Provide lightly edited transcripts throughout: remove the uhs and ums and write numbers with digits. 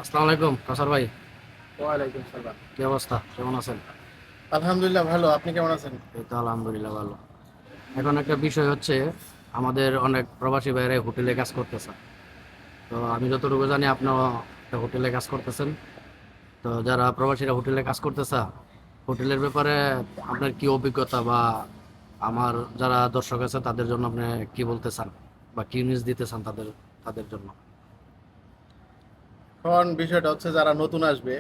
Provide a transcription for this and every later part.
আসসালামু আলাইকুম কাসার ভাই। ওয়ালাইকুম সালাম। কি অবস্থা, কেমন আছেন? আলহামদুলিল্লাহ ভালো, আপনি কেমন আছেন? এই তো আলহামদুলিল্লাহ ভালো। এখন একটা বিষয় হচ্ছে, আমাদের অনেক প্রবাসী ভাইরা হোটেলে কাজ করতেছে। তো আমি যতটুকু জানি আপনিও একটা হোটেলে কাজ করতেছেন। তো যারা প্রবাসীরা হোটেলে কাজ করতেছে, হোটেলের ব্যাপারে আপনার কি অভিজ্ঞতা, বা আমার যারা দর্শক আছে তাদের জন্য আপনি কি বলতে চান, বা কি নিউজ দিতে চান তাদের তাদের জন্য? এখন বিষয়টা হচ্ছে যারা নতুন আসবে,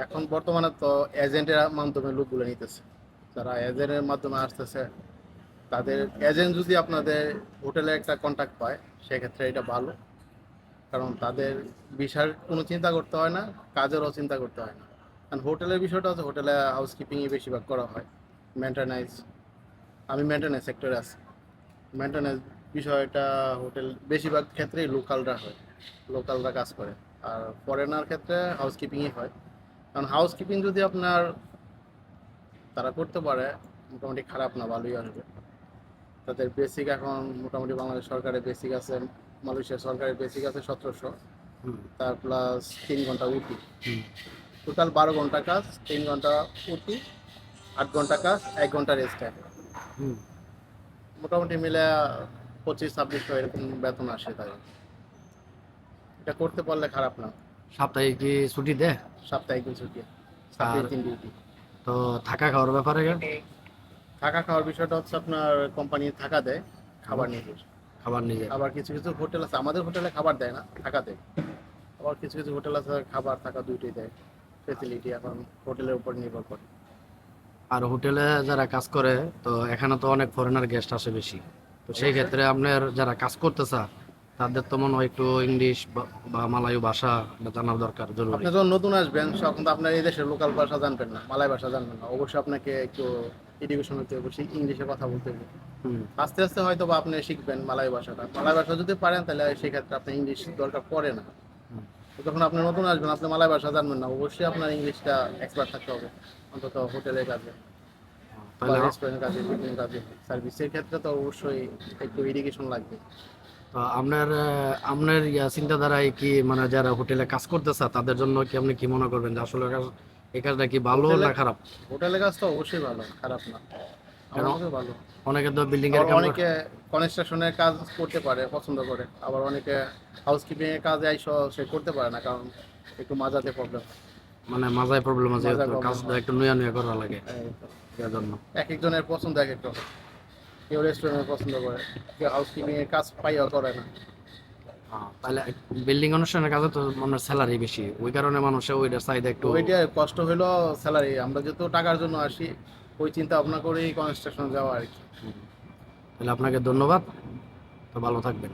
এখন বর্তমানে তো এজেন্টের মাধ্যমে লোকগুলো নিতেছে। যারা এজেন্টের মাধ্যমে আসতেছে, তাদের এজেন্ট যদি আপনাদের হোটেলে একটা কন্ট্যাক্ট পায়, সেক্ষেত্রে এটা ভালো। কারণ তাদের বিষয়ের কোনো চিন্তা করতে হয় না, কাজেরও চিন্তা করতে হয় না। কারণ হোটেলের বিষয়টা হচ্ছে, হোটেলে হাউসকিপিংই বেশিরভাগ করা হয়। মেনটেন্যান্স, আমি মেনটেন্যান্স সেক্টরে আছি। মেনটেন্যান্স বিষয়টা হোটেল বেশিরভাগ ক্ষেত্রেই লোকালরা হয়, লোকালরা কাজ করে। আর ফরেনার ক্ষেত্রে হাউসকিপিংই হয়। কারণ হাউসকিপিং যদি আপনার তারা করতে পারে, মোটামুটি খারাপ না, ভালোই আসবে। তাদের বেসিক এখন মোটামুটি বাংলাদেশ সরকারের বেসিক আছে, মালয়েশিয়া সরকারের বেসিক আছে 1700, হুম। তার প্লাস 3 ঘন্টা উটি। হুম। টোটাল 12 ঘন্টা কাজ, 3 ঘন্টা উটি, 8 ঘন্টা কাজ, 1 ঘন্টা রেস্ট টাইম। হুম। মোটামুটি মিলে 25-26 এরকম বেতন আসে তাই। এটা করতে পারলে খারাপ না। সাপ্তাহিক কি ছুটি দেয়? সাপ্তাহিক দিন ছুটি, আর সাপ্তাহিক 3 ডিউটি। তো থাকা খাওয়ার ব্যাপারে থাকা খাওয়ার বিষয়টা হচ্ছে, আপনার কোম্পানি থাকা দেয়, হুম, খাবার নিজের। খাবার নিজের। আবার কিছু কিছু হোটেল আছে, আমাদের হোটেলে খাবার দেয় না, থাকা দেয়। আবার কিছু কিছু হোটেল আছে খাবার থাকা দুইটাই দেয়। ফেসিলিটি এখন হোটেলের উপর নির্ভর করে। আর হোটেলে যারা কাজ করে, তো এখানে তো অনেক ফরেনার গেস্ট আসে বেশি। তো সেই অবশ্যই ক্ষেত্রে আপনার যারা কাজ করতেছে তাদের তো মনে হয় একটু ইংলিশ বা মালায়ু ভাষা জানার দরকার আপনি জরুরি। যখন নতুন আসবেন, তখন তো আপনার এই দেশের লোকাল ভাষা জানবেন না, মালয় ভাষা জানবেন না। অবশ্যই আপনাকে একটু এডুকেশন হতে হবে, ইংলিশে কথা বলতে হবে। হুম। আস্তে আস্তে হয়তো বা আপনি শিখবেন মালয় ভাষাটা। মালয় ভাষা যদি পারেন, তাহলে সেক্ষেত্রে আপনার ইংলিশ দরকার পড়ে না। হুম। তো যখন আপনি নতুন আসবেন, আপনি মালয় ভাষা জানবেন না, অবশ্যই আপনার ইংলিশটা এক্সপার্ট থাকতে হবে, অন্তত হোটেলের কাজে বা তাহলে রেস্টুরেন্টের কাজে, বিভিন্ন কাজে। সার্ভিসের ক্ষেত্রে তো অবশ্যই একটু এডুকেশন লাগবে। তো আপনার চিন্তাধারায় কি, মানে যারা হোটেলে কাজ করতেছে তাদের জন্য কি আপনি কি মনে করবেন যে আসলে এই কাজটা কি ভালো হোটেলে না খারাপ? হোটেলের কাজ তো অবশ্যই ভালো, খারাপ না, কেন? আমার মতে ভালো। অনেকে তো বিল্ডিং এর আবার কাম করে। অনেকে কনস্ট্রাকশনের কাজ করতে পারে, পছন্দ করে। আবার অনেকে হাউসকিপিং এর কাজে আইসা সে করতে পারে না, কারণ একটু মাজাতে প্রবলেম, মানে মাথায় প্রবলেম আছে, মাজায় যেহেতু প্রবলেম কাজটা হয়। একটু নুয়া নুয়া করা লাগে এই তো। এর জন্য। এক একজনের পছন্দ এক এক রকম। কেউ রেস্টুরেন্টে পছন্দ করে, কেউ হাউসকিপিং এর কাজ পাইয়া করে না। তাহলে বিল্ডিং অনুষ্ঠানের কাজে তো মানুষের স্যালারি বেশি, ওই কারণে মানুষের ওইটার চাহিদা একটু। ওইটা কষ্ট হইলো স্যালারি, আমরা যেহেতু টাকার জন্য আসি, ওই চিন্তা ভাবনা করেই কনস্ট্রাকশন যাওয়া আর কি। হুম, তাহলে আপনাকে ধন্যবাদ। তো ভালো থাকবেন।